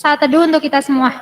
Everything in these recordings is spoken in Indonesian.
Saat teduh untuk kita semua.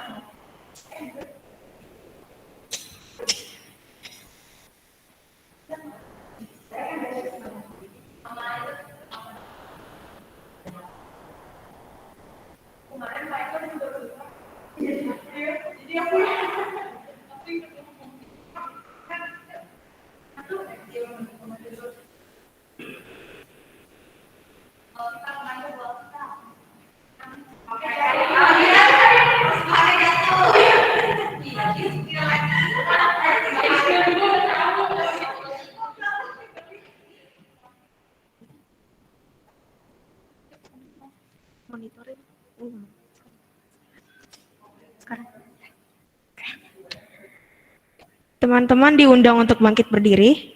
Teman-teman diundang untuk bangkit berdiri.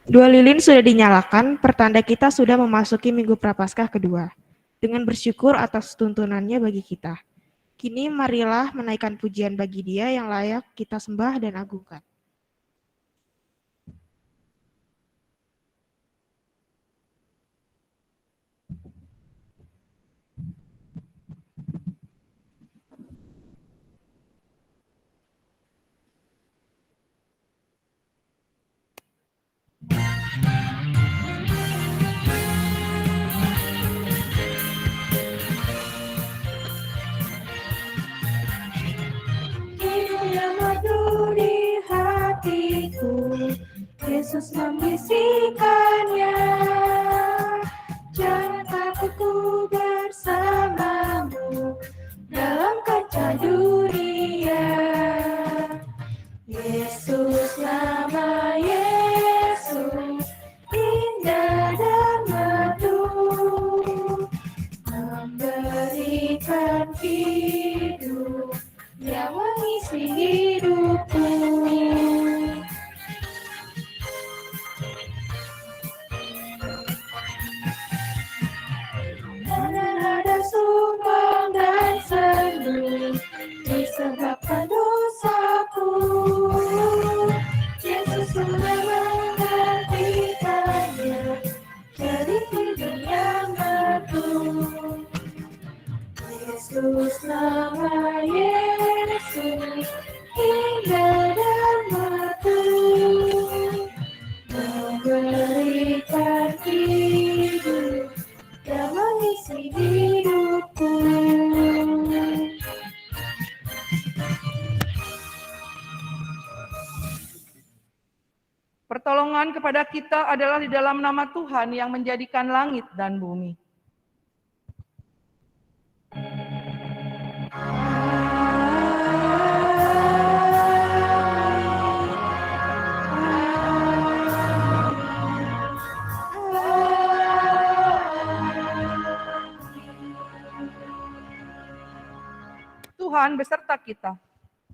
Dua lilin sudah dinyalakan, pertanda kita sudah memasuki Minggu Prapaskah kedua. Dengan bersyukur atas tuntunannya bagi kita. Kini marilah menaikkan pujian bagi Dia yang layak kita sembah dan agungkan. Yesus membisikkannya, jangan takut, ku bersamamu dalam kancah dunia. Yesus, nama Yesus, indah dan merdu, memberikan hidup yang mengisi hidupku. Disebabkan dosaku, Yesus sudah menggantikannya dari hidup yang merdu. Yesus, nama Yesus, indah dan merdu, memberikan hidup yang mengisi hidupku. Pertolongan kepada kita adalah di dalam nama Tuhan yang menjadikan langit dan bumi. Tuhan beserta kita.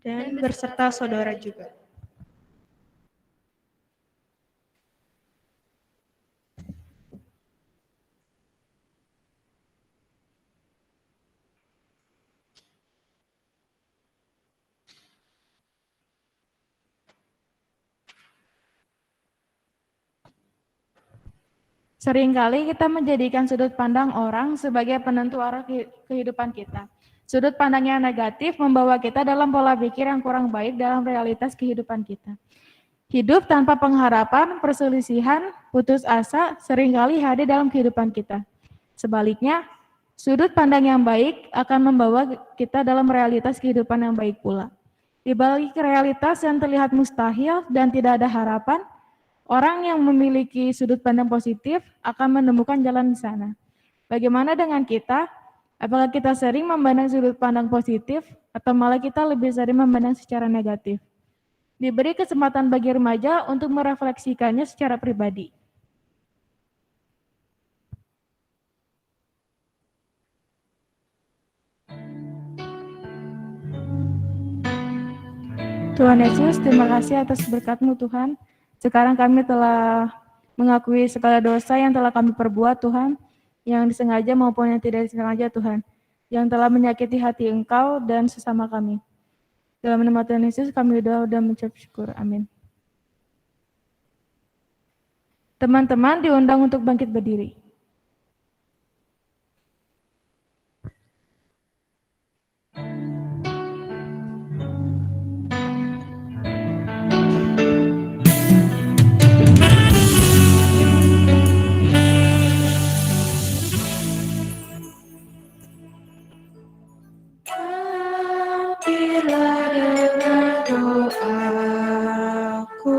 dan berserta saudara juga. Seringkali kita menjadikan sudut pandang orang sebagai penentu arah kehidupan kita. Sudut pandang yang negatif membawa kita dalam pola pikir yang kurang baik dalam realitas kehidupan kita. Hidup tanpa pengharapan, perselisihan, putus asa seringkali hadir dalam kehidupan kita. Sebaliknya, sudut pandang yang baik akan membawa kita dalam realitas kehidupan yang baik pula. Di balik realitas yang terlihat mustahil dan tidak ada harapan, orang yang memiliki sudut pandang positif akan menemukan jalan di sana. Bagaimana dengan kita? Apakah kita sering memandang sudut pandang positif atau malah kita lebih sering memandang secara negatif? Diberi kesempatan bagi remaja untuk merefleksikannya secara pribadi. Tuhan Yesus, terima kasih atas berkat-Mu Tuhan. Sekarang kami telah mengakui segala dosa yang telah kami perbuat Tuhan, yang disengaja maupun yang tidak disengaja Tuhan, yang telah menyakiti hati Engkau dan sesama kami. Dalam nama Tuhan Yesus kami berdoa dan mengucap syukur. Amin. Teman-teman diundang untuk bangkit berdiri. Hampirlah dengan doaku,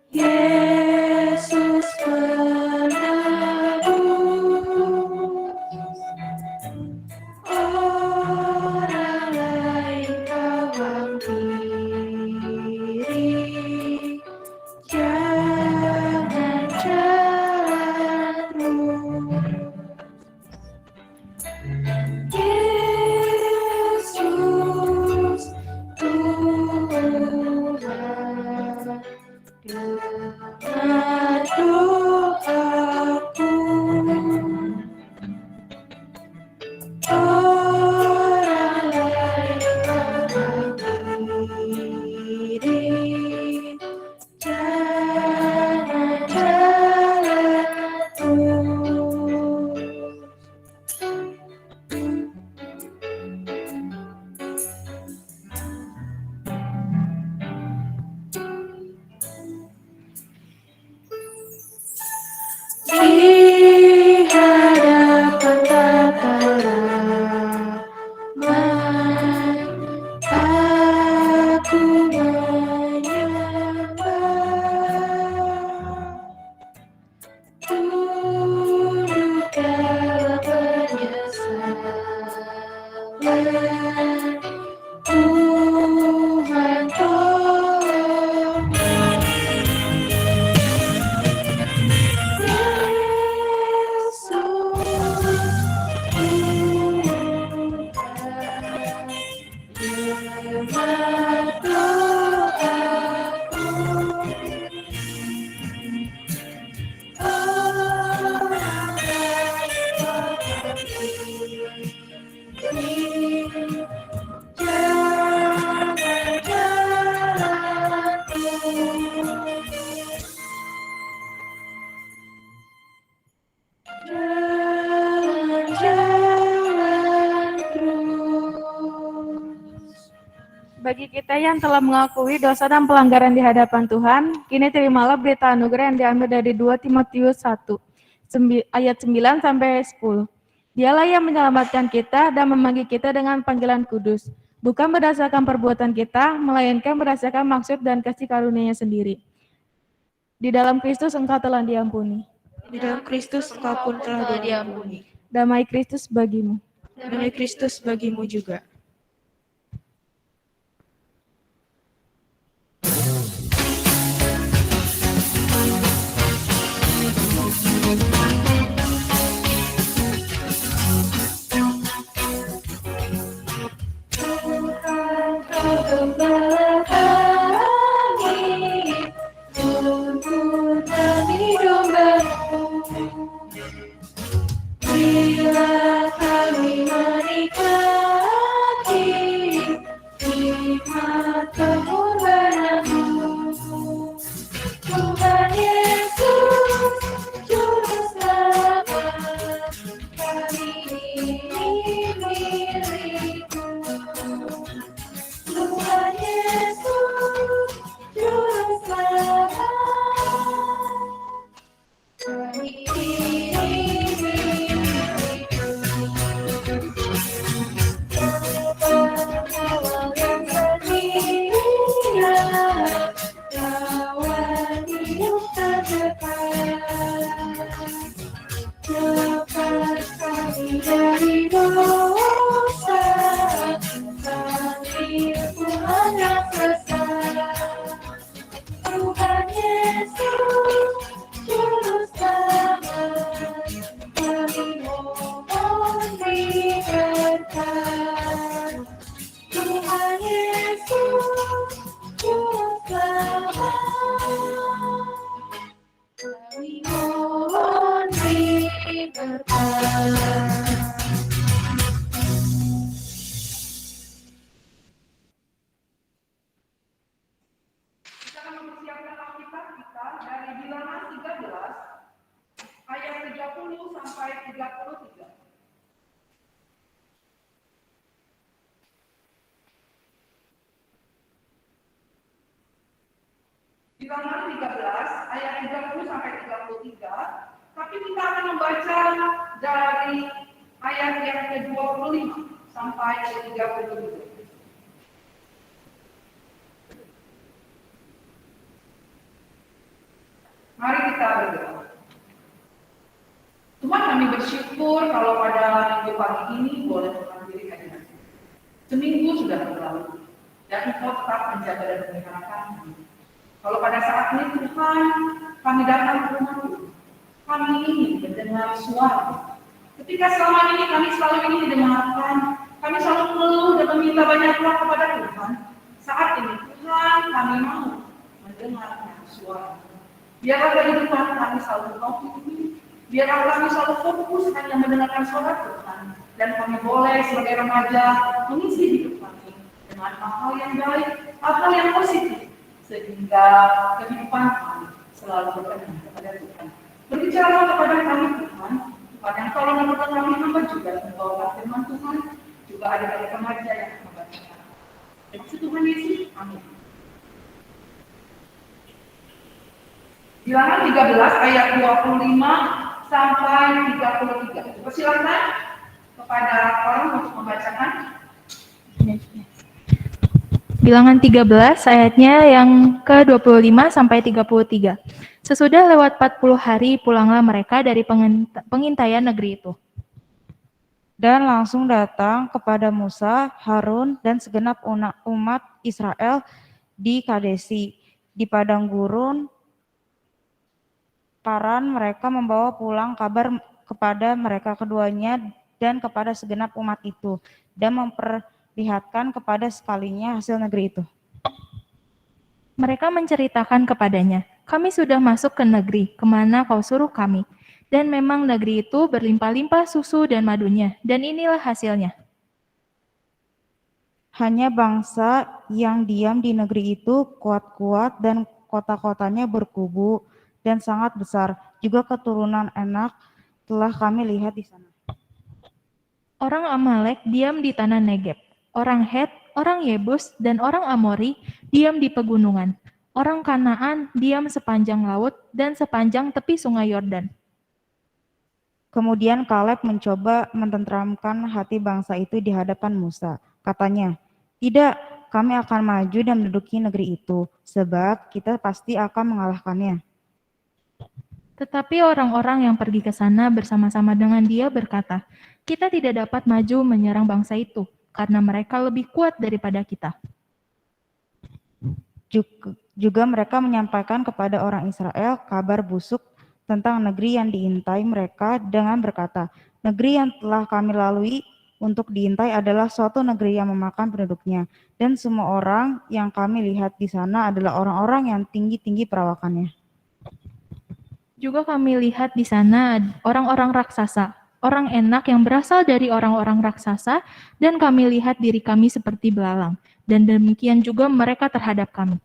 Yesus penebus. Orang lain kau hampiri, jangan jalan terus. Yesus Tuhan, dengar doaku. Orang lain mengakhiri, jangan jalan terus. Di hadapan tata ramai, aku menyembah. Tunduk dalam penyesalan, Tuhan tolong. Bagi kita yang telah mengakui dosa dan pelanggaran di hadapan Tuhan, kini terimalah berita anugerah yang diambil dari 2 Timotius 1, ayat 9 sampai 10. Dialah yang menyelamatkan kita dan memanggil kita dengan panggilan kudus, bukan berdasarkan perbuatan kita, melainkan berdasarkan maksud dan kasih karunia-Nya sendiri. Di dalam Kristus engkau telah diampuni. Di dalam Kristus engkau pun telah diampuni. Damai Kristus bagimu. Damai Kristus bagimu juga. gembala kami, tuntun kami domba-Mu. Bila kami menikmati nikmat pengorbanan-Mu. Tuhan Yesus, Juru Selamat, kami ini milik-Mu. Tuhan Yesus, Juru Selamat, kami ini milik-Mu. Kawal yang setia, kawan hidup terdekat. Lepas kami dari dosa, kami Tuhan yang sesat. Tuhan Yesus, Juru Selamat, kami mohon beri berkat. Tuhan Yesus, Juru Selamat, kami mohon beri berkat. Kita akan mempersiapkan Alkitab kita dari Bilangan 13 ayat 30 sampai 33. Bilangan 13 ayat 30 sampai 33, tapi kita akan membaca dari ayat yang ke-25 sampai ke-33. Mari kita berdoa. Tuhan, kami bersyukur kalau pada minggu pagi ini boleh menghadiri kajian. Seminggu sudah berlalu dan Engkau tetap menjaga dan memelihara kami. Kalau pada saat ini Tuhan, kami datang ke rumah-Mu, kami ingin mendengar suara. Ketika selama ini kami selalu ingin didengarkan, kami selalu mengeluh dan meminta banyak doa kepada Tuhan. Saat ini Tuhan, kami mau mendengarkan suara. Biarlah kehidupan kami selalu topik ini, biarlah kami selalu fokus hanya mendengarkan suara Tuhan, dan kami boleh sebagai remaja mengisi hidup kami dengan hal-hal yang baik, hal-hal yang positif, sehingga kehidupan kami selalu berkenan kepada Tuhan. Berbicara kepada kami Tuhan, Tuhan yang tolong menolong kami hamba juga membawa firman Tuhan, juga ada dari remaja yang membacakan. Maksud Tuhan Yesus, amin. Bilangan 13 ayat 25 sampai 33. Persilakan kepada orang untuk membacakan. Bilangan 13 ayatnya yang ke-25 sampai 33. Sesudah lewat 40 hari pulanglah mereka dari pengintaian negeri itu. Dan langsung datang kepada Musa, Harun, dan segenap umat Israel di Kadesi, di padang gurun Paran. Mereka membawa pulang kabar kepada mereka keduanya dan kepada segenap umat itu, dan memperlihatkan kepada sekalinya hasil negeri itu. Mereka menceritakan kepadanya, kami sudah masuk ke negeri, kemana kau suruh kami. Dan memang negeri itu berlimpah-limpah susu dan madunya, dan inilah hasilnya. Hanya bangsa yang diam di negeri itu kuat-kuat dan kota-kotanya berkubu dan sangat besar. Juga keturunan Enak telah kami lihat di sana. Orang Amalek diam di tanah Negeb. Orang Het, orang Yebus, dan orang Amori diam di pegunungan. Orang Kanaan diam sepanjang laut dan sepanjang tepi sungai Yordan. Kemudian Kaleb mencoba mententeramkan hati bangsa itu di hadapan Musa. Katanya, tidak, kami akan maju dan menduduki negeri itu, sebab kita pasti akan mengalahkannya. Tetapi orang-orang yang pergi ke sana bersama-sama dengan dia berkata, kita tidak dapat maju menyerang bangsa itu, karena mereka lebih kuat daripada kita. Juga mereka menyampaikan kepada orang Israel kabar busuk tentang negeri yang diintai mereka dengan berkata, negeri yang telah kami lalui untuk diintai adalah suatu negeri yang memakan penduduknya, dan semua orang yang kami lihat di sana adalah orang-orang yang tinggi-tinggi perawakannya. Juga kami lihat di sana orang-orang raksasa, orang enak yang berasal dari orang-orang raksasa, dan kami lihat diri kami seperti belalang, dan demikian juga mereka terhadap kami.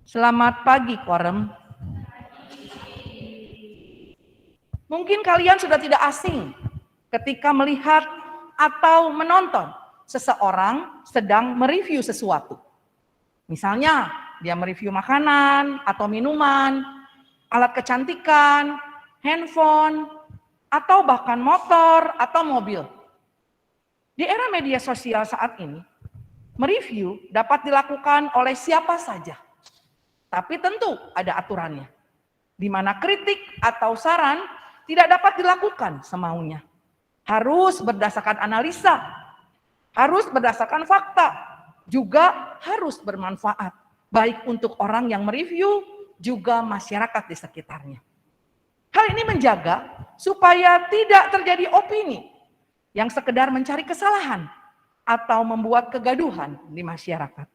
Selamat pagi, Quorum. Mungkin kalian sudah tidak asing ketika melihat atau menonton seseorang sedang mereview sesuatu. Misalnya, dia mereview makanan atau minuman, alat kecantikan, handphone, atau bahkan motor atau mobil. Di era media sosial saat ini, mereview dapat dilakukan oleh siapa saja. Tapi tentu ada aturannya, di mana kritik atau saran tidak dapat dilakukan semaunya. Harus berdasarkan analisa, harus berdasarkan fakta, juga harus bermanfaat, baik untuk orang yang mereview, juga masyarakat di sekitarnya. Hal ini menjaga supaya tidak terjadi opini yang sekedar mencari kesalahan atau membuat kegaduhan di masyarakat.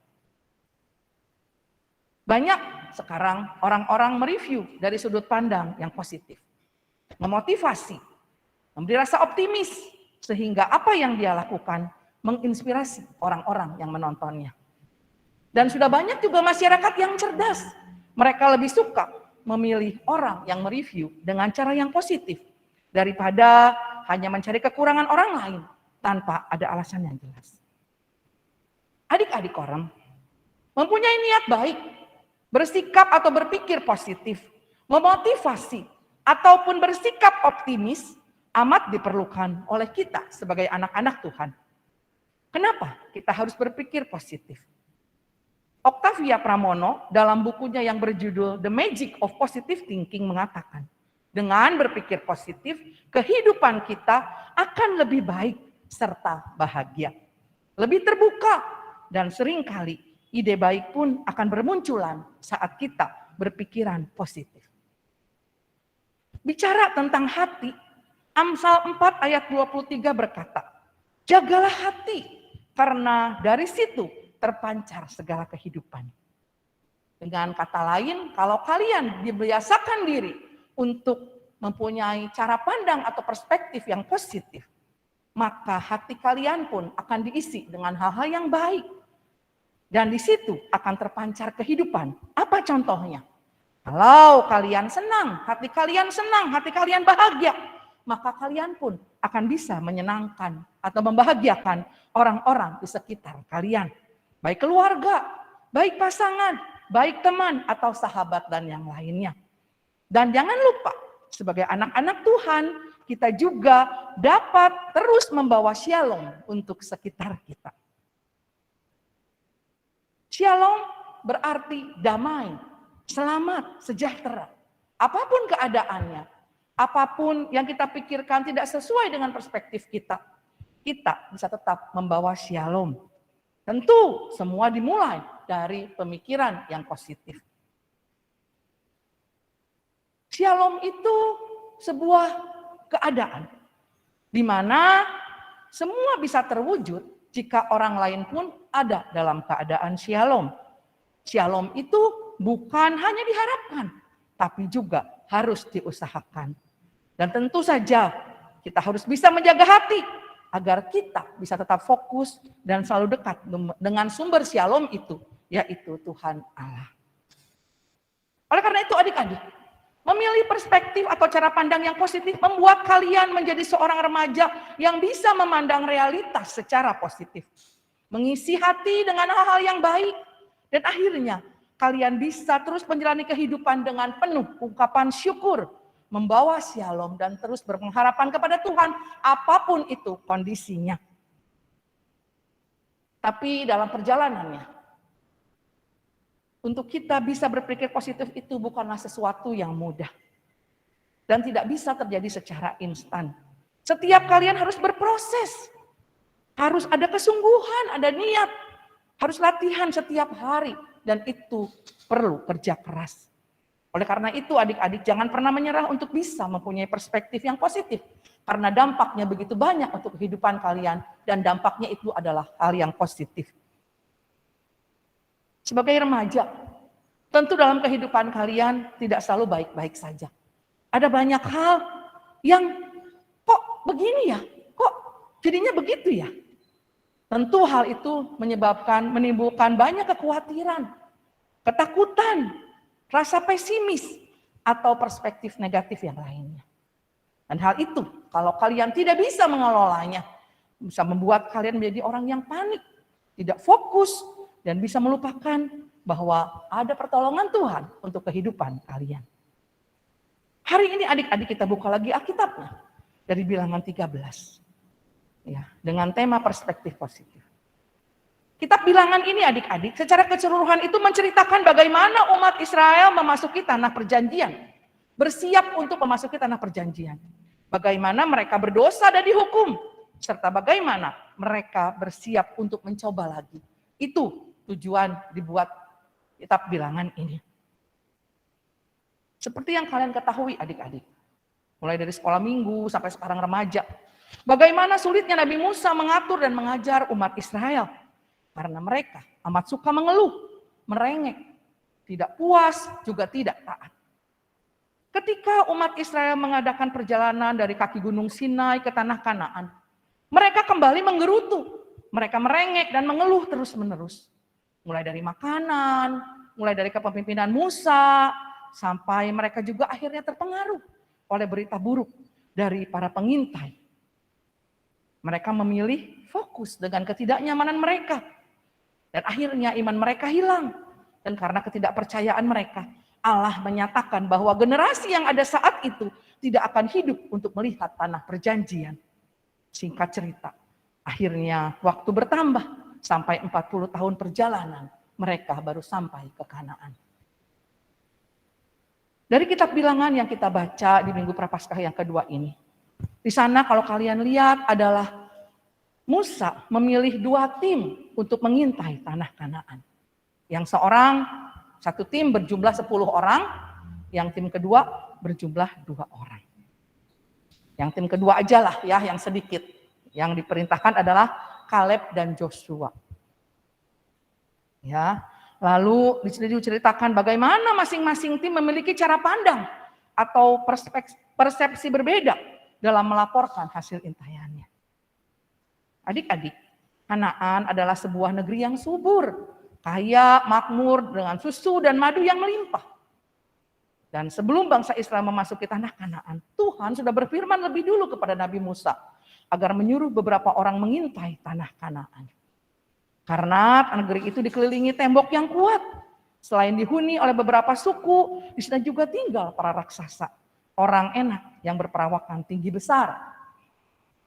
Banyak sekarang orang-orang mereview dari sudut pandang yang positif, memotivasi, memberi rasa optimis, sehingga apa yang dia lakukan menginspirasi orang-orang yang menontonnya. Dan sudah banyak juga masyarakat yang cerdas. Mereka lebih suka memilih orang yang mereview dengan cara yang positif daripada hanya mencari kekurangan orang lain tanpa ada alasan yang jelas. Adik-adik Quorum mempunyai niat baik, bersikap atau berpikir positif, memotivasi, ataupun bersikap optimis amat diperlukan oleh kita sebagai anak-anak Tuhan. Kenapa kita harus berpikir positif? Octavia Pramono dalam bukunya yang berjudul The Magic of Positive Thinking mengatakan, dengan berpikir positif, kehidupan kita akan lebih baik serta bahagia. Lebih terbuka dan seringkali ide baik pun akan bermunculan saat kita berpikiran positif. Bicara tentang hati, Amsal 4 ayat 23 berkata, jagalah hati karena dari situ terpancar segala kehidupan. Dengan kata lain, kalau kalian dibiasakan diri untuk mempunyai cara pandang atau perspektif yang positif, maka hati kalian pun akan diisi dengan hal-hal yang baik. Dan di situ akan terpancar kehidupan. Apa contohnya? Kalau kalian senang, hati kalian bahagia, maka kalian pun akan bisa menyenangkan atau membahagiakan orang-orang di sekitar kalian. Baik keluarga, baik pasangan, baik teman atau sahabat dan yang lainnya. Dan jangan lupa, sebagai anak-anak Tuhan, kita juga dapat terus membawa shalom untuk sekitar kita. Shalom berarti damai, selamat, sejahtera. Apapun keadaannya, apapun yang kita pikirkan tidak sesuai dengan perspektif kita, kita bisa tetap membawa shalom. Tentu semua dimulai dari pemikiran yang positif. Shalom itu sebuah keadaan di mana semua bisa terwujud jika orang lain pun ada dalam keadaan shalom. Shalom itu bukan hanya diharapkan, tapi juga harus diusahakan. Dan tentu saja kita harus bisa menjaga hati agar kita bisa tetap fokus dan selalu dekat dengan sumber shalom itu, yaitu Tuhan Allah. Oleh karena itu adik-adik, memilih perspektif atau cara pandang yang positif membuat kalian menjadi seorang remaja yang bisa memandang realitas secara positif. Mengisi hati dengan hal-hal yang baik Dan akhirnya kalian bisa terus menjalani kehidupan dengan penuh ungkapan syukur, membawa shalom dan terus berpengharapan kepada Tuhan apapun itu kondisinya. Tapi dalam perjalanannya, untuk kita bisa berpikir positif itu bukanlah sesuatu yang mudah. Dan tidak bisa terjadi secara instan. Setiap kalian harus berproses. Harus ada kesungguhan, ada niat. Harus latihan setiap hari. Dan itu perlu kerja keras. Oleh karena itu adik-adik jangan pernah menyerah untuk bisa mempunyai perspektif yang positif. Karena dampaknya begitu banyak untuk kehidupan kalian. Dan dampaknya itu adalah hal yang positif. Sebagai remaja, tentu dalam kehidupan kalian tidak selalu baik-baik saja. Ada banyak hal yang kok begini ya, kok jadinya begitu ya. Tentu hal itu menimbulkan banyak kekhawatiran, ketakutan, rasa pesimis, atau perspektif negatif yang lainnya. Dan hal itu kalau kalian tidak bisa mengelolanya, bisa membuat kalian menjadi orang yang panik, tidak fokus, dan bisa melupakan bahwa ada pertolongan Tuhan untuk kehidupan kalian. Hari ini adik-adik kita buka lagi Alkitabnya dari Bilangan 13. Ya, dengan tema perspektif positif. Kitab Bilangan ini adik-adik secara keseluruhan itu menceritakan bagaimana umat Israel memasuki tanah perjanjian. Bersiap untuk memasuki tanah perjanjian. Bagaimana mereka berdosa dan dihukum. Serta bagaimana mereka bersiap untuk mencoba lagi. Itu tujuan dibuat kitab Bilangan ini. Seperti yang kalian ketahui adik-adik. Mulai dari sekolah minggu sampai sekarang remaja. Bagaimana sulitnya Nabi Musa mengatur dan mengajar umat Israel. Karena mereka amat suka mengeluh, merengek. Tidak puas, juga tidak taat. Ketika umat Israel mengadakan perjalanan dari kaki gunung Sinai ke tanah Kanaan. Mereka kembali menggerutu. Mereka merengek dan mengeluh terus-menerus. Mulai dari makanan, mulai dari kepemimpinan Musa, sampai mereka juga akhirnya terpengaruh oleh berita buruk dari para pengintai. Mereka memilih fokus dengan ketidaknyamanan mereka. Dan akhirnya iman mereka hilang. Dan karena ketidakpercayaan mereka, Allah menyatakan bahwa generasi yang ada saat itu tidak akan hidup untuk melihat tanah perjanjian. Singkat cerita, akhirnya waktu bertambah sampai 40 tahun perjalanan, mereka baru sampai ke Kanaan. Dari kitab Bilangan yang kita baca di Minggu Prapaskah yang kedua ini. Di sana kalau kalian lihat adalah Musa memilih 2 tim untuk mengintai tanah Kanaan. Yang satu tim berjumlah 10 orang, yang tim kedua berjumlah 2 orang. Yang tim kedua aja lah ya, yang sedikit. Yang diperintahkan adalah Kaleb dan Joshua. Ya, lalu diceritakan bagaimana masing-masing tim memiliki cara pandang atau persepsi berbeda dalam melaporkan hasil intaiannya. Adik-adik, Kanaan adalah sebuah negeri yang subur, kaya, makmur, dengan susu dan madu yang melimpah. Dan sebelum bangsa Israel memasuki tanah Kanaan, Tuhan sudah berfirman lebih dulu kepada Nabi Musa agar menyuruh beberapa orang mengintai tanah Kanaan. Karena negeri itu dikelilingi tembok yang kuat. Selain dihuni oleh beberapa suku, di sana juga tinggal para raksasa, orang enak yang berperawakan tinggi besar.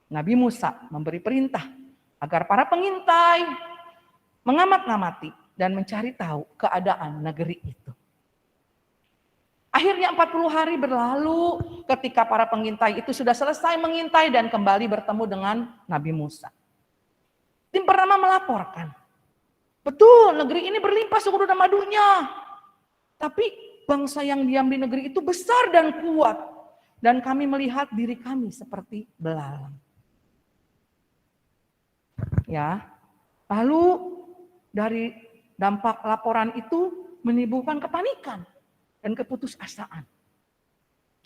Nabi Musa memberi perintah agar para pengintai mengamat-ngamati dan mencari tahu keadaan negeri itu. Akhirnya 40 hari berlalu ketika para pengintai itu sudah selesai mengintai dan kembali bertemu dengan Nabi Musa. Tim pertama melaporkan, betul negeri ini berlimpah susu dan madunya. Tapi bangsa yang diam di negeri itu besar dan kuat. Dan kami melihat diri kami seperti belalang. Ya, lalu dari dampak laporan itu menimbulkan kepanikan dan keputusasaan.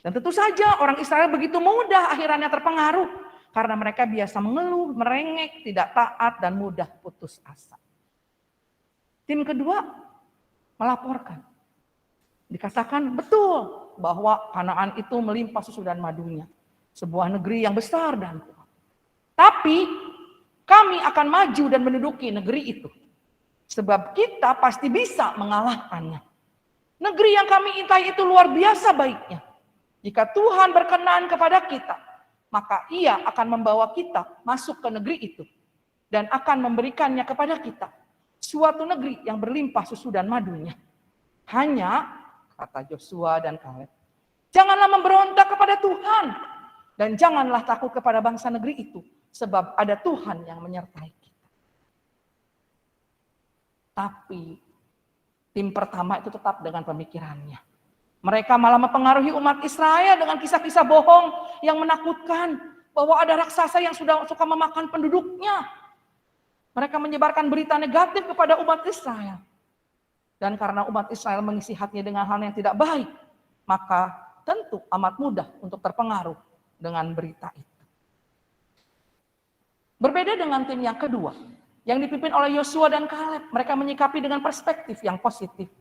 Dan tentu saja orang Israel begitu mudah akhirnya terpengaruh karena mereka biasa mengeluh, merengek, tidak taat dan mudah putus asa. Tim kedua melaporkan. Dikatakan betul bahwa Kanaan itu melimpah susu dan madunya. Sebuah negeri yang besar dan kuat. Tapi kami akan maju dan menduduki negeri itu. Sebab kita pasti bisa mengalahkannya. Negeri yang kami intai itu luar biasa baiknya. Jika Tuhan berkenan kepada kita, maka Ia akan membawa kita masuk ke negeri itu dan akan memberikannya kepada kita, suatu negeri yang berlimpah susu dan madunya. Hanya, kata Yosua dan Kaleb, janganlah memberontak kepada Tuhan dan janganlah takut kepada bangsa negeri itu, sebab ada Tuhan yang menyertai kita. Tapi tim pertama itu tetap dengan pemikirannya. Mereka malah mempengaruhi umat Israel dengan kisah-kisah bohong yang menakutkan bahwa ada raksasa yang sudah suka memakan penduduknya. Mereka menyebarkan berita negatif kepada umat Israel. Dan karena umat Israel mengisi hatinya dengan hal yang tidak baik, maka tentu amat mudah untuk terpengaruh dengan berita itu. Berbeda dengan tim yang kedua, yang dipimpin oleh Yosua dan Kaleb, mereka menyikapi dengan perspektif yang positif.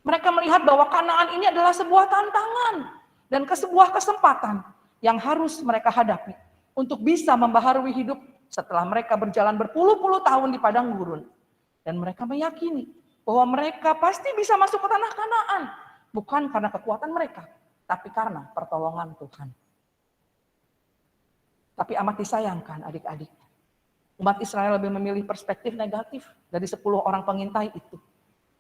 Mereka melihat bahwa Kanaan ini adalah sebuah tantangan dan sebuah kesempatan yang harus mereka hadapi untuk bisa membaharui hidup setelah mereka berjalan berpuluh-puluh tahun di padang gurun. Dan mereka meyakini bahwa mereka pasti bisa masuk ke tanah Kanaan, bukan karena kekuatan mereka, tapi karena pertolongan Tuhan. Tapi amat disayangkan adik-adik, umat Israel lebih memilih perspektif negatif dari 10 orang pengintai itu.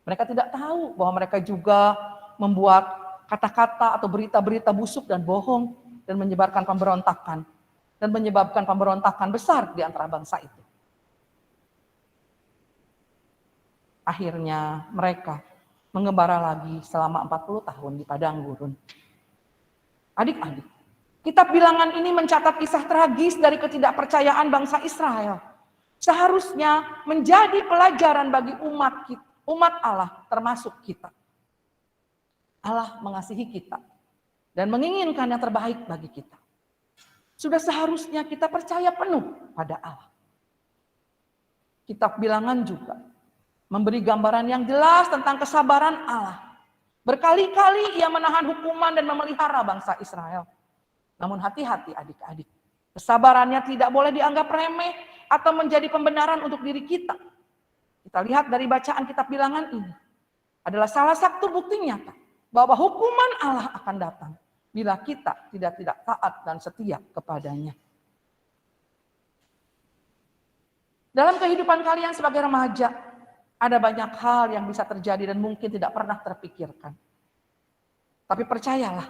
Mereka tidak tahu bahwa mereka juga membuat kata-kata atau berita-berita busuk dan bohong dan menyebarkan pemberontakan dan menyebabkan pemberontakan besar di antara bangsa itu. Akhirnya mereka mengembara lagi selama 40 tahun di padang gurun. Adik-adik, kitab Bilangan ini mencatat kisah tragis dari ketidakpercayaan bangsa Israel. Seharusnya menjadi pelajaran bagi umat Allah termasuk kita. Allah mengasihi kita dan menginginkan yang terbaik bagi kita. Sudah seharusnya kita percaya penuh pada Allah. Kitab Bilangan juga memberi gambaran yang jelas tentang kesabaran Allah. Berkali-kali Ia menahan hukuman dan memelihara bangsa Israel. Namun hati-hati adik-adik, kesabarannya tidak boleh dianggap remeh atau menjadi pembenaran untuk diri kita. Kita lihat dari bacaan kitab Bilangan ini, adalah salah satu bukti nyata bahwa hukuman Allah akan datang bila kita tidak taat dan setia kepadanya. Dalam kehidupan kalian sebagai remaja, ada banyak hal yang bisa terjadi dan mungkin tidak pernah terpikirkan. Tapi percayalah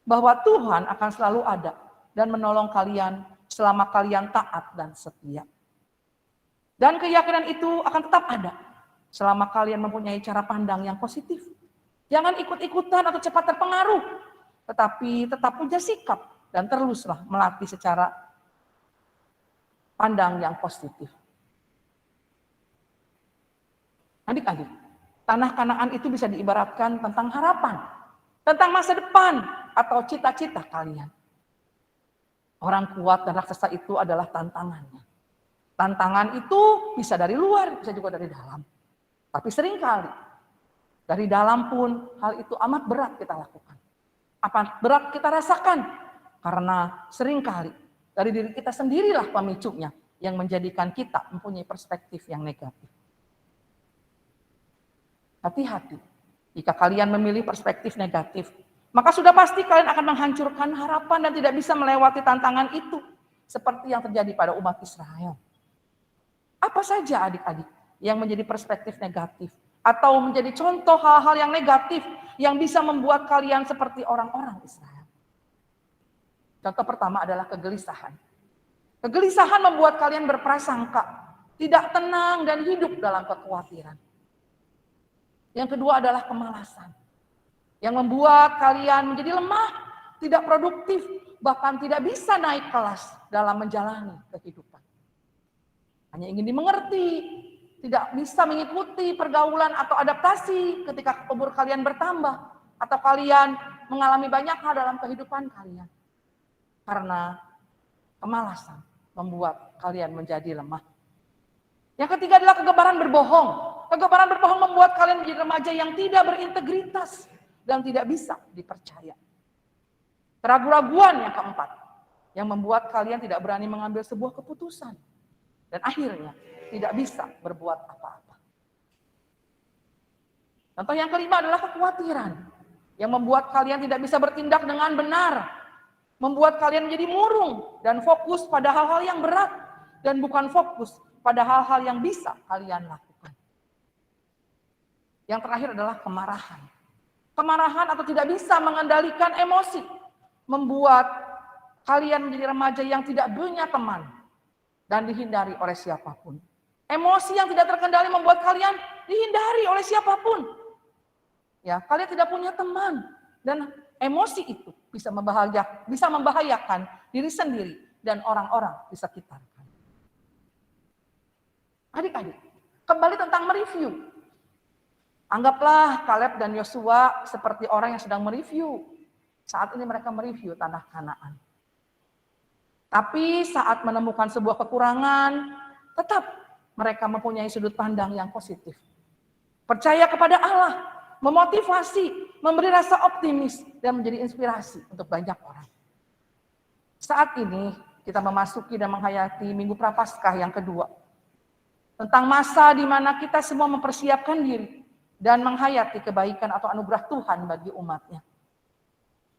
bahwa Tuhan akan selalu ada dan menolong kalian selama kalian taat dan setia. Dan keyakinan itu akan tetap ada selama kalian mempunyai cara pandang yang positif. Jangan ikut-ikutan atau cepat terpengaruh, tetapi tetap punya sikap dan teruslah melatih secara pandang yang positif. Adik-adik, tanah Kanaan itu bisa diibaratkan tentang harapan, tentang masa depan atau cita-cita kalian. Orang kuat dan raksasa itu adalah tantangannya. Tantangan itu bisa dari luar, bisa juga dari dalam. Tapi seringkali dari dalam pun hal itu amat berat kita lakukan. Amat berat kita rasakan karena seringkali dari diri kita sendirilah pemicunya yang menjadikan kita mempunyai perspektif yang negatif. Hati-hati, jika kalian memilih perspektif negatif, maka sudah pasti kalian akan menghancurkan harapan dan tidak bisa melewati tantangan itu. Seperti yang terjadi pada umat Israel. Apa saja adik-adik yang menjadi perspektif negatif atau menjadi contoh hal-hal yang negatif yang bisa membuat kalian seperti orang-orang Israel? Contoh pertama adalah kegelisahan. Kegelisahan membuat kalian berprasangka, tidak tenang dan hidup dalam kekhawatiran. Yang kedua adalah kemalasan, yang membuat kalian menjadi lemah, tidak produktif, bahkan tidak bisa naik kelas dalam menjalani kehidupan. Hanya ingin dimengerti, tidak bisa mengikuti pergaulan atau adaptasi ketika umur kalian bertambah, atau kalian mengalami banyak hal dalam kehidupan kalian. Karena kemalasan membuat kalian menjadi lemah. Yang ketiga adalah kegebaran berbohong. Kegebaran berbohong membuat kalian menjadi remaja yang tidak berintegritas dan tidak bisa dipercaya. Keraguan-raguan yang keempat, yang membuat kalian tidak berani mengambil sebuah keputusan dan akhirnya tidak bisa berbuat apa-apa. Contoh yang kelima adalah kekhawatiran yang membuat kalian tidak bisa bertindak dengan benar, membuat kalian menjadi murung dan fokus pada hal-hal yang berat dan bukan fokus pada hal-hal yang bisa kalian lakukan. Yang terakhir adalah kemarahan. Kemarahan atau tidak bisa mengendalikan emosi membuat kalian menjadi remaja yang tidak punya teman dan dihindari oleh siapapun. Emosi yang tidak terkendali membuat kalian dihindari oleh siapapun. Ya, kalian tidak punya teman dan emosi itu bisa membahayakan diri sendiri dan orang-orang di sekitar. Adik-adik, kembali tentang mereview. Anggaplah Kaleb dan Yosua seperti orang yang sedang mereview. Saat ini mereka mereview tanah Kanaan. Tapi saat menemukan sebuah kekurangan, tetap mereka mempunyai sudut pandang yang positif. Percaya kepada Allah, memotivasi, memberi rasa optimis, dan menjadi inspirasi untuk banyak orang. Saat ini kita memasuki dan menghayati Minggu Prapaskah yang kedua. Tentang masa di mana kita semua mempersiapkan diri dan menghayati kebaikan atau anugerah Tuhan bagi umatnya.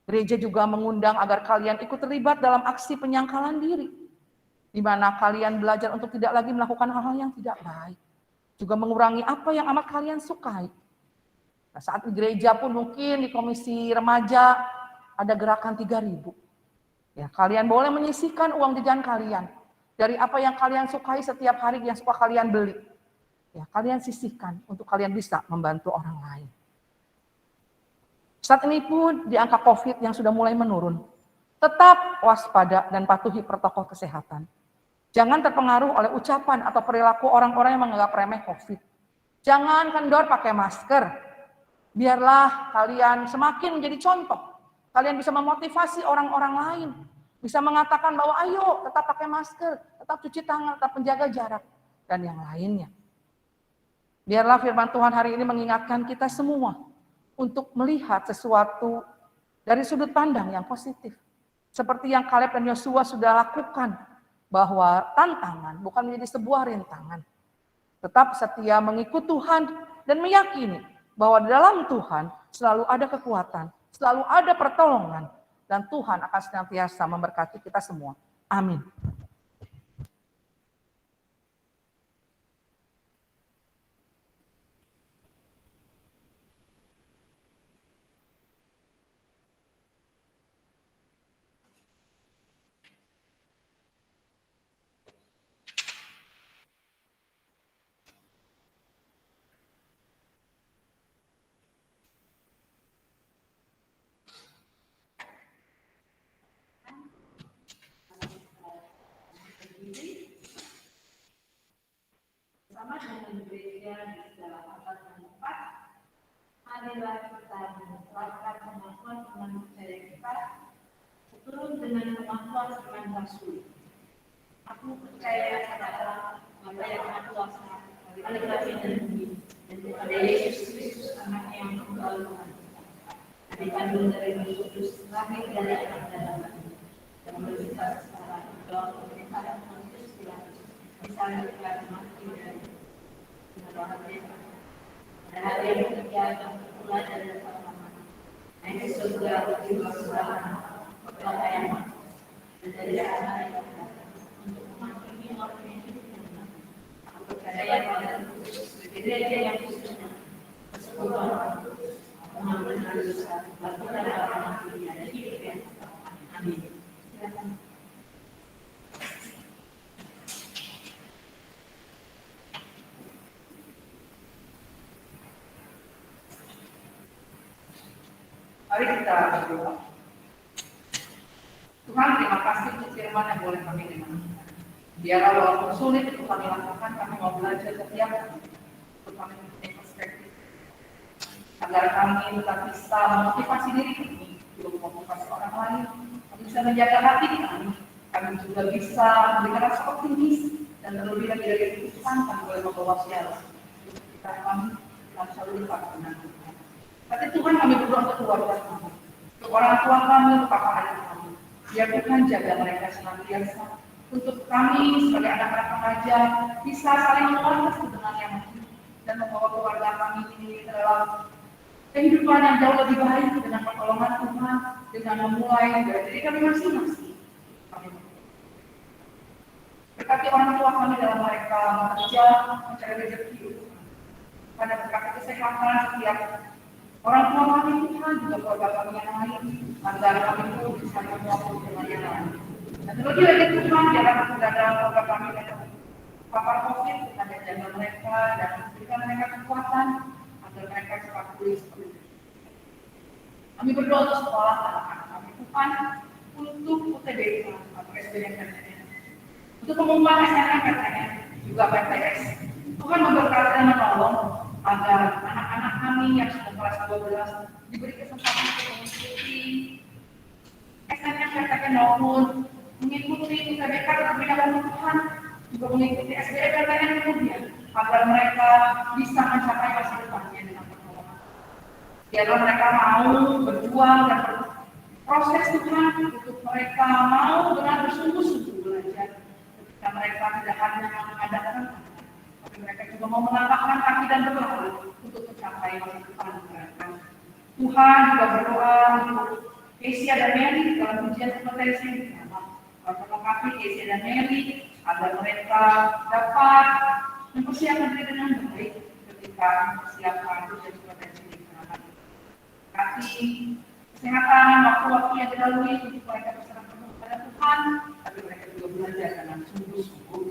Gereja juga mengundang agar kalian ikut terlibat dalam aksi penyangkalan diri, di mana kalian belajar untuk tidak lagi melakukan hal-hal yang tidak baik, juga mengurangi apa yang amat kalian sukai. Nah, saat di gereja pun mungkin di komisi remaja ada gerakan 3.000. Ya, kalian boleh menyisihkan uang jajan kalian dari apa yang kalian sukai setiap hari yang suka kalian beli. Ya, kalian sisihkan untuk kalian bisa membantu orang lain. Saat ini pun di angka COVID yang sudah mulai menurun, tetap waspada dan patuhi protokol kesehatan. Jangan terpengaruh oleh ucapan atau perilaku orang-orang yang menganggap remeh COVID. Jangan kendor pakai masker. Biarlah kalian semakin menjadi contoh. Kalian bisa memotivasi orang-orang lain. Bisa mengatakan bahwa ayo tetap pakai masker, tetap cuci tangan, tetap menjaga jarak, dan yang lainnya. Biarlah firman Tuhan hari ini mengingatkan kita semua untuk melihat sesuatu dari sudut pandang yang positif. Seperti yang Kaleb dan Yosua sudah lakukan, bahwa tantangan bukan menjadi sebuah rintangan. Tetap setia mengikut Tuhan dan meyakini bahwa dalam Tuhan selalu ada kekuatan, selalu ada pertolongan, dan Tuhan akan senantiasa memberkati kita semua. Amin. Bersama dengan gereja di segala tempat dan tempat, marilah kita menerapkan kemampuan iman percaya kita seturut dengan kemampuan iman Rasul. Aku percaya pada Allah, Bapa yang Maha Kuasa, pada langit dan bumi, dan kepada Yesus Kristus Anaknya yang tunggal Tuhan, yang dikandung dari Roh Kudus, lahir dari anak dan Bapa, dan berjuta secara dalam pemerintahan Pontius Pilatus, disalibkan mati dan pada hari yang ketiga akan berpulang dari bersama-sama. Naik ke surga juga bersama Bapa yang Maha, dan dari sana untuk menghakimi orang yang hidup dan mati. Aku percaya pada gereja yang khusus, persekutuan, pengampunan dosa, baptisan dalam mati dan hidup yang kekal. Amin. Silakan. Mari kita berdoa. Tuhan, terima kasih untuk firman yang boleh kami dengar. Biarlah walaupun sulit untuk kami lakukan, kami mau belajar setiap hari untuk kami mempunyai perspektif. Agar kami tetap bisa memotivasi diri kami, untuk memotivasi orang lain, kami bisa menjaga hati kami juga bisa memberikan rasa optimis, dan terlebih lagi dari itu kami boleh membawa siaran. Kita kami selalu lipat dengan Tuhan. Tapi Tuhan kami berdoa untuk keluarga kami, untuk orang tua kami, untuk kakak adik kami. Biar Tuhan jaga mereka senantiasa. Untuk kami sebagai anak-anak remaja bisa saling menguatkan kebenaran yang dan membawa keluarga kami ini ke dalam kehidupan yang jauh lebih baik dengan pertolongan Tuhan, dengan memulai dari diri kami masing-masing. Berkati orang tua kami dalam mereka bekerja mencari rezeki, pada berkati kesehatan setiap orang tua kami Tuhan, juga keluarga kami yang lain, agar kami pun bisa menyambut dengan yang lain. Dan terlebih lagi Tuhan, biarlah kepada keluarga kami yang terpapar COVID, Tuhan yang jaga mereka dan berikan mereka kekuatan agar mereka cepat pulih seperti itu. Kami berdoa untuk sekolah anak-anak kami Tuhan, untuk UTBK atau SBMPTN, untuk pengumuman SNMPTN, juga PTS. Tuhan memberkati dan menolong agar anak-anak kami yang sudah kelas 12 diberi kesempatan untuk mengikuti SNMPTN maupun mengikuti UTBK terlebih dahulu Tuhan, juga mengikuti SBMPTN kemudian, agar mereka bisa mencapai masa depannya dengan pertolongan. Biarlah mereka mau berjuang dan berproses Tuhan untuk mereka mau dengan bersungguh-sungguh belajar. Ketika mereka tidak hanya mengadakan, tapi mereka juga mau melangkahkan kaki dan berlari untuk mencapai masa depan mereka. Tuhan juga berdoa untuk Kesia dan Mary dalam ujian kompetensi yang pertama. Melengkapi Kesia dan Mary agar mereka dapat mempersiapkan diri dengan baik ketika mempersiapkan ujian kompetensi di pertama. Kasih kesehatan waktu-waktu yang dilalui untuk mereka berserah penuh kepada Tuhan, tapi mereka juga belajar dengan sungguh-sungguh.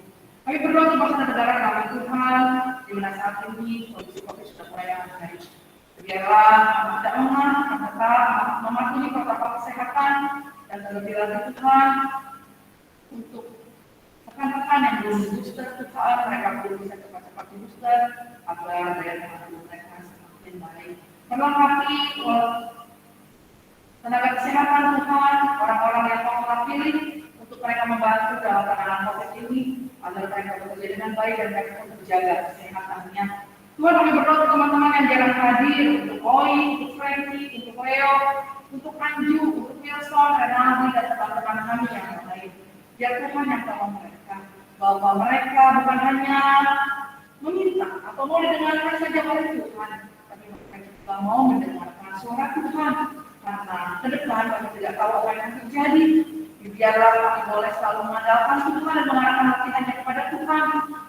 Kami berdoa untuk bangsa dan negara kami Tuhan, di mana saat ini kondisi COVID sudah mulai membaik. Biarlah kami tidak lemah, kami tetap mematuhi protokol kesehatan dan terlebih lagi Tuhan untuk rekan-rekan yang belum booster Tuhan, mereka belum bisa cepat-cepat booster agar daya tahan tubuh mereka semakin baik. Melengkapi tenaga kesehatan Tuhan, orang-orang yang Tuhan pilih untuk mereka membantu dalam penanganan COVID ini agar mereka bekerja dengan baik dan mereka pun menjaga kesehatannya. Tuhan, kami berdoa untuk teman-teman yang jarang hadir, untuk Oi, untuk Frankie, untuk Leo, untuk Anju, untuk Wilson, Renaldi, dan teman-teman kami yang lain. Biar Tuhan yang tolong mereka, bahwa mereka bukan hanya meminta atau mau didengarkan saja oleh Tuhan, tapi mereka juga mau mendengarkan suara Tuhan. Karena ke depan kami tidak tahu apa yang terjadi. Biarlah kami boleh selalu mengandalkan Tuhan dan mengarahkan hati hanya kepada Tuhan.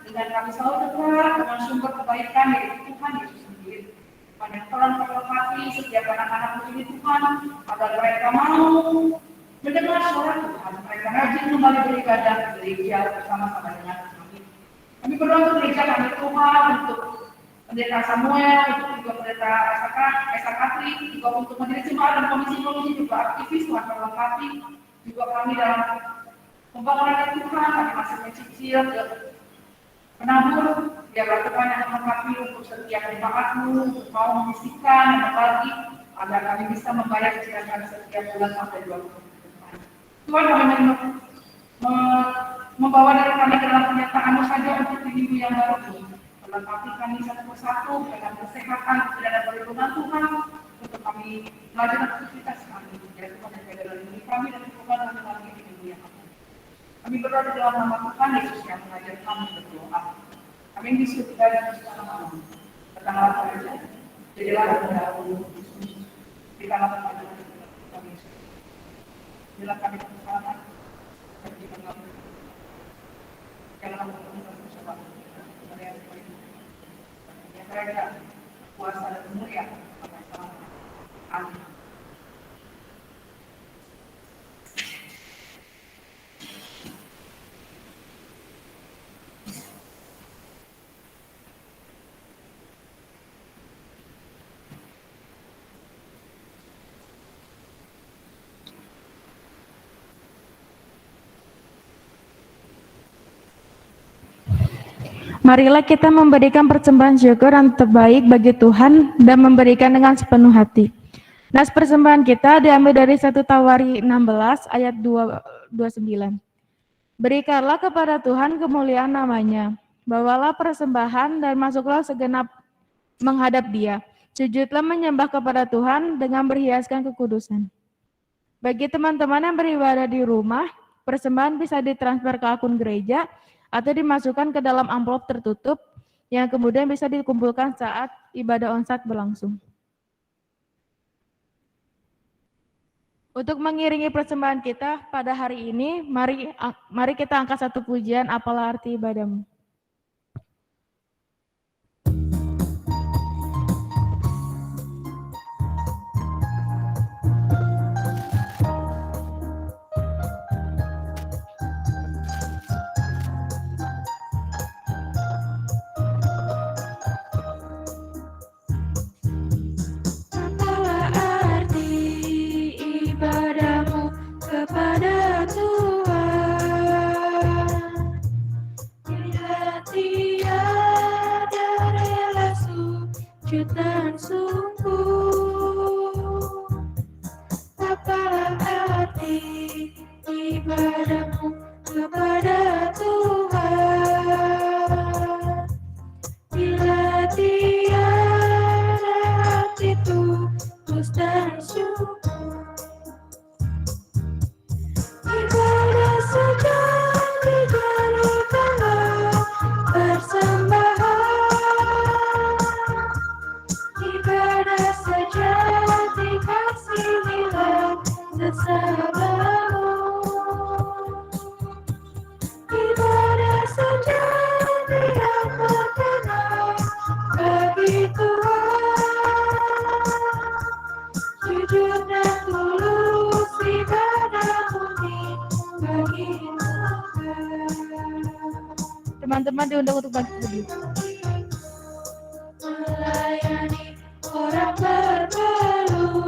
Dengan kami selalu dekat dengan sumber kebaikan yaitu Tuhan Yesus sendiri. Tuhan yang tolong memberkati setiap anak-anak ini Tuhan, agar mereka mau mendengar suara Tuhan. Mereka rajin kembali beribadah di gereja bersama-sama dengan kami. Kami berdoa untuk gereja kami Tuhan, untuk Pendeta Samuel, untuk juga Pendeta Esa Katri, juga untuk majelis jemaat dan komisi-komisi juga aktivis Tuhan melengkapi juga kami dalam pembangunan Tuhan. Kami masih mencicil penabur, biarlah Tuhan yang melengkapi untuk setiap jemaatmu, untuk mau memisikan dan berbagi agar kami bisa membayar cicilan kami setiap bulan sampai 2 bulan ke depan. Tuhan, kami membawa dari kami dalam kenyataanmu saja untuk di minggu yang baru ini. Melengkapi kami satu persatu dengan kesehatan dan perlindungan Tuhan untuk kami belajar aktivitas kami. Biar Tuhan yang jaga dalam diri kami dan Tuhan kami lagi di minggu yang akan. Kami berdoa di dalam nama Tuhan Yesus yang mengajar kami berdoa. Kami disuruh dan secara malam. Datanglah saja. Jadilah pendahulu. Berikanlah kepada kami. Bila kami kesalahan, berikan kami. Janganlah kami bersama. Yang kerajaan, kuasa dan kemuliaan. Amin. Marilah kita memberikan persembahan syukur yang terbaik bagi Tuhan dan memberikan dengan sepenuh hati. Nas persembahan kita diambil dari 1 Tawari 16 ayat 29. Berikanlah kepada Tuhan kemuliaan namanya. Bawalah persembahan dan masuklah segenap menghadap Dia. Sujudlah menyembah kepada Tuhan dengan berhiaskan kekudusan. Bagi teman-teman yang beribadah di rumah, persembahan bisa ditransfer ke akun gereja atau dimasukkan ke dalam amplop tertutup yang kemudian bisa dikumpulkan saat ibadah onsite berlangsung. Untuk mengiringi persembahan kita pada hari ini, mari kita angkat satu pujian, apalah arti ibadahmu. Apalah arti ibadahmu kepada Tuhan, bila tiada rela sujud dan sungguh. Apalah arti ibadahmu kepada Tuhan, bila tiada hati tulus dan syukur. Ibadah sejati jadikanlah persembahan, ibadah sejati kasihilah sesamamu. Ibadah sejati yang berkenan bagi Tuhan, jujur dan tulus ibadah murni bagi Tuhan. Teman-teman diundang untuk bangkit berdiri. Melayani orang berkeluh,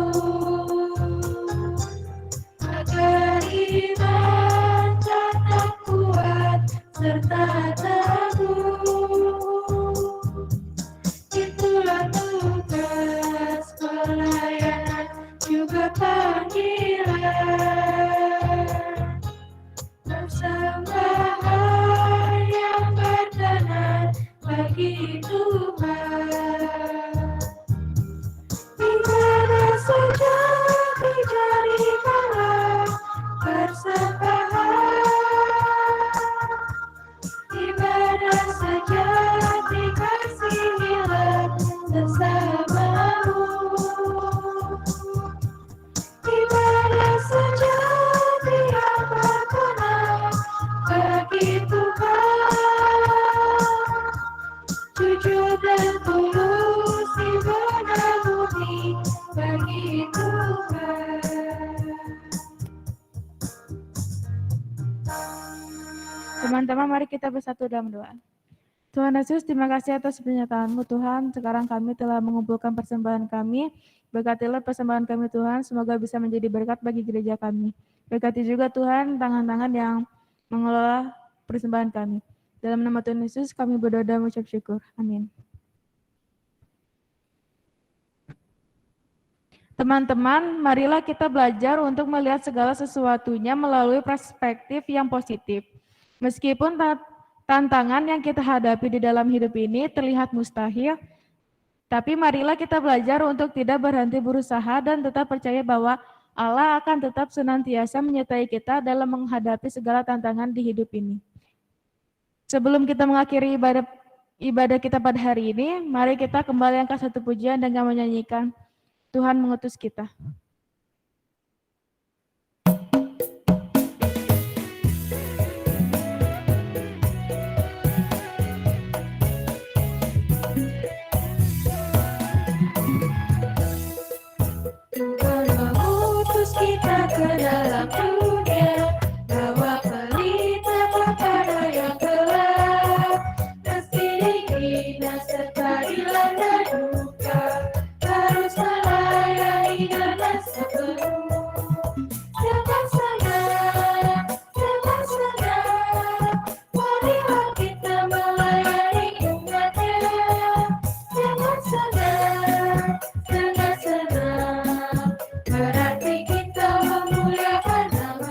agar iman tetap kuat serta teguh. Itulah tugas pelayanan juga panggilan, persembahan yang berkenan bagi Tuhan. Ibadah sejati jadikanlah persembahan, ibadah sejati kasihilah sesamamu. Ibadah sejati yang berkenan bagi Tuhan, jujur dan tulus ibadah murni bagi Tuhan. Teman-teman, mari kita bersatu dalam doa. Tuhan Yesus, terima kasih atas pernyataan-Mu Tuhan. Sekarang kami telah mengumpulkan persembahan kami. Berkatilah persembahan kami Tuhan, semoga bisa menjadi berkat bagi gereja kami. Berkati juga Tuhan tangan-tangan yang mengelola persembahan kami. Dalam nama Tuhan Yesus kami berdoa dan mengucap syukur. Amin. Teman-teman, marilah kita belajar untuk melihat segala sesuatunya melalui perspektif yang positif. Meskipun tantangan yang kita hadapi di dalam hidup ini terlihat mustahil, tapi marilah kita belajar untuk tidak berhenti berusaha dan tetap percaya bahwa Allah akan tetap senantiasa menyertai kita dalam menghadapi segala tantangan di hidup ini. Sebelum kita mengakhiri ibadah kita pada hari ini, mari kita kembali angkat satu pujian dengan menyanyikan Tuhan mengutus kita. Tuhan mengutus kita ke dalam dunia, bawa pelita kepada yang gelap, meski dihina serta dilanda duka, harus melayani dengan sepenuh. Dengan senang, marilah kita melayani umatnya. Dengan senang, berarti kita memuliakan nama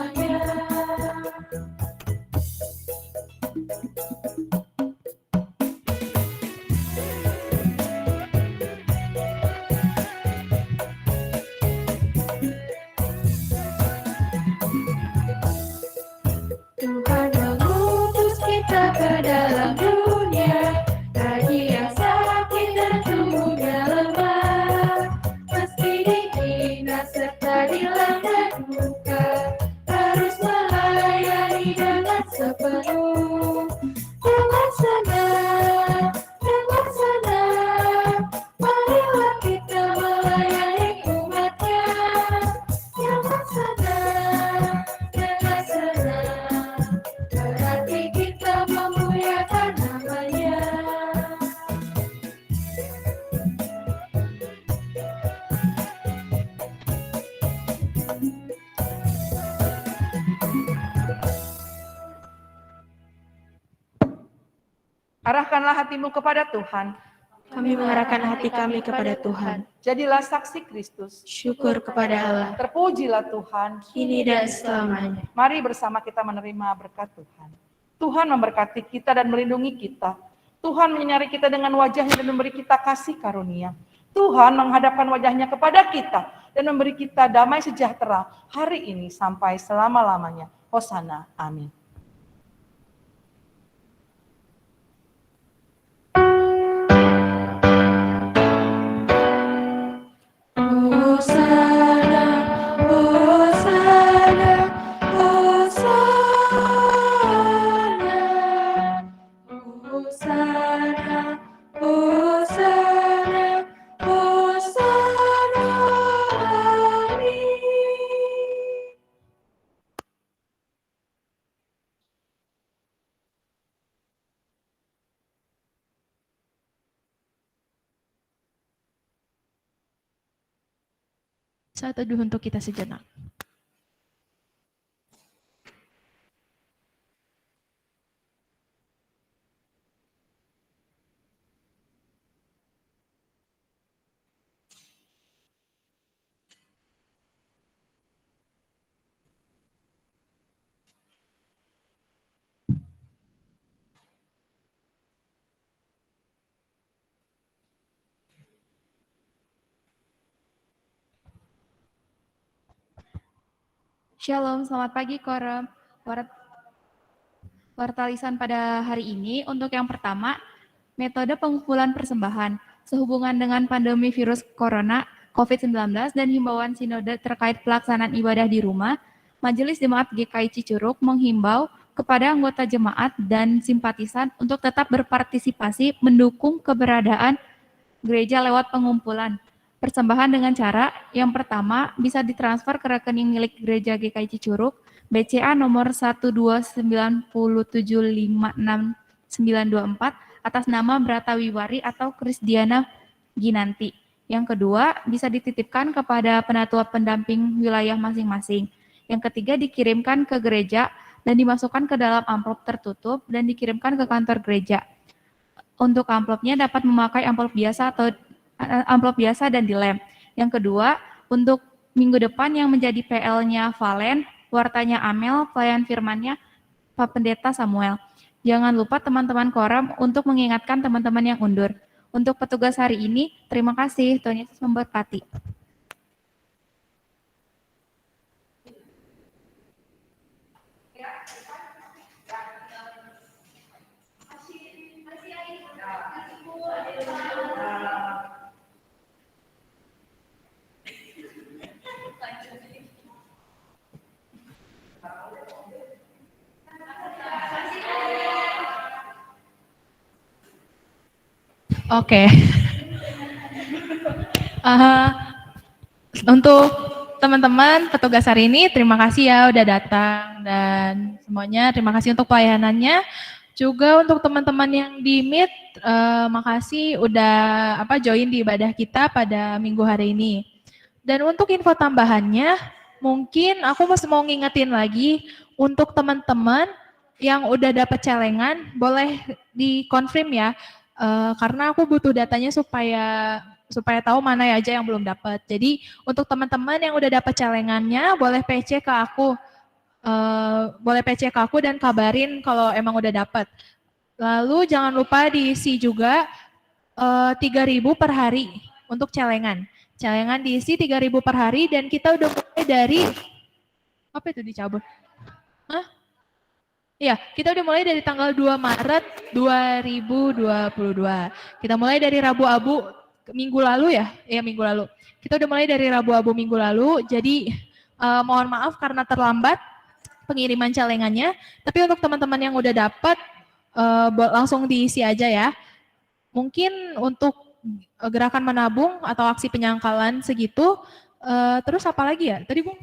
Arahkanlah hatimu kepada Tuhan. Kami mengarahkan hati kami kepada Tuhan. Jadilah saksi Kristus. Syukur kepada Allah, Terpujilah Tuhan. kini dan selamanya. Mari bersama kita menerima berkat Tuhan. Tuhan memberkati kita dan melindungi kita. Tuhan menyinari kita dengan wajahnya dan memberi kita kasih karunia. Tuhan menghadapkan wajahnya kepada kita dan memberi kita damai sejahtera hari ini sampai selama-lamanya. Hosana. Amin. Hosana, Hosana, Hosana, Hosana, Hosana, Hosana, amin. Saat teduh untuk kita sejenak. Shalom, selamat pagi Koram. Wartalisan pada hari ini untuk yang pertama, metode pengumpulan persembahan sehubungan dengan pandemi virus corona COVID-19 dan himbauan sinode terkait pelaksanaan ibadah di rumah, Majelis Jemaat GKI Cicurug menghimbau kepada anggota jemaat dan simpatisan untuk tetap berpartisipasi mendukung keberadaan gereja lewat pengumpulan persembahan dengan cara yang pertama bisa ditransfer ke rekening milik Gereja GKI Cicurug BCA nomor 129756924 atas nama Brata Wiwari atau Krisdiana Ginanti. Yang kedua bisa dititipkan kepada penatua pendamping wilayah masing-masing. Yang ketiga dikirimkan ke gereja dan dimasukkan ke dalam amplop tertutup dan dikirimkan ke kantor gereja. Untuk amplopnya dapat memakai amplop biasa dan dilem. Yang kedua, untuk minggu depan yang menjadi PL-nya Valen, wartanya Amel, pelayan firmannya Pak Pendeta Samuel. Jangan lupa teman-teman Koram untuk mengingatkan teman-teman yang undur. Untuk petugas hari ini, terima kasih. Tuhan Yesus memberkati. Oke. Untuk teman-teman petugas hari ini, terima kasih ya udah datang dan semuanya terima kasih untuk pelayanannya. Juga untuk teman-teman yang di Meet, makasih udah join di ibadah kita pada minggu hari ini. Dan untuk info tambahannya, mungkin aku mau ngingetin lagi untuk teman-teman yang udah dapat celengan, boleh dikonfirm ya. Karena aku butuh datanya supaya tahu mana aja yang belum dapat. Jadi untuk teman-teman yang udah dapat celengannya boleh PC ke aku. Dan kabarin kalau emang udah dapat. Lalu jangan lupa diisi juga 3.000 per hari untuk celengan. Celengan diisi 3.000 per hari dan kita udah mulai dari apa itu dicabut? Hah? Iya, kita udah mulai dari tanggal 2 Maret 2022. Kita mulai dari Rabu Abu minggu lalu ya? Iya, minggu lalu. Kita udah mulai dari Rabu Abu minggu lalu, jadi mohon maaf karena terlambat pengiriman celengannya. Tapi untuk teman-teman yang udah dapat, langsung diisi aja ya. Mungkin untuk gerakan menabung atau aksi penyangkalan segitu, terus apa lagi ya? Tadi Bung?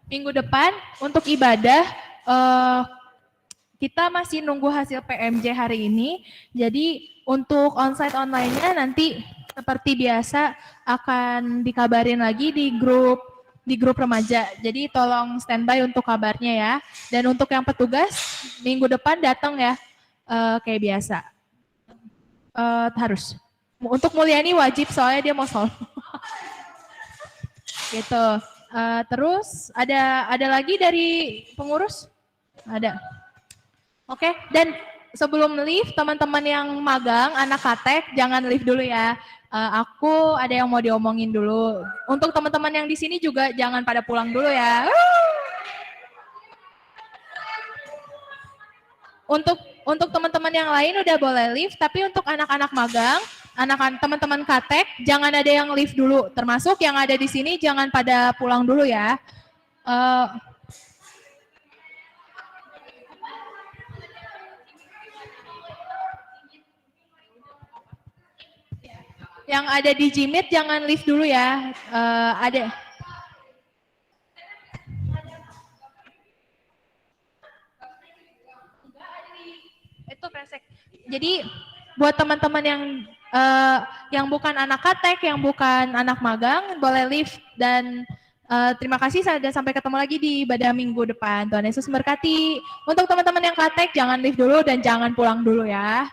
Minggu depan untuk ibadah kita masih nunggu hasil PMJ hari ini. Jadi untuk onsite online-nya nanti seperti biasa akan dikabarin lagi di grup di grup remaja. Jadi tolong standby untuk kabarnya ya. Dan untuk yang petugas minggu depan datang ya kayak biasa. Harus. Untuk Mulyani wajib soalnya dia mau solo. Gitu. Terus ada lagi dari pengurus? Ada. Oke, dan sebelum leave, teman-teman yang magang, anak katek, jangan leave dulu ya. Aku ada yang mau diomongin dulu. Untuk teman-teman yang di sini juga jangan pada pulang dulu ya. Untuk teman-teman yang lain udah boleh leave, tapi untuk anak-anak magang, teman-teman katek, jangan ada yang leave dulu. Termasuk yang ada di sini jangan pada pulang dulu ya. Yang ada di Jimit jangan leave dulu ya. Ada. Itu presek. Jadi buat teman-teman yang bukan anak katek, yang bukan anak magang, boleh leave dan terima kasih dan sampai ketemu lagi di ibadah minggu depan. Tuhan Yesus memberkati. Untuk teman-teman yang katek jangan leave dulu dan jangan pulang dulu ya.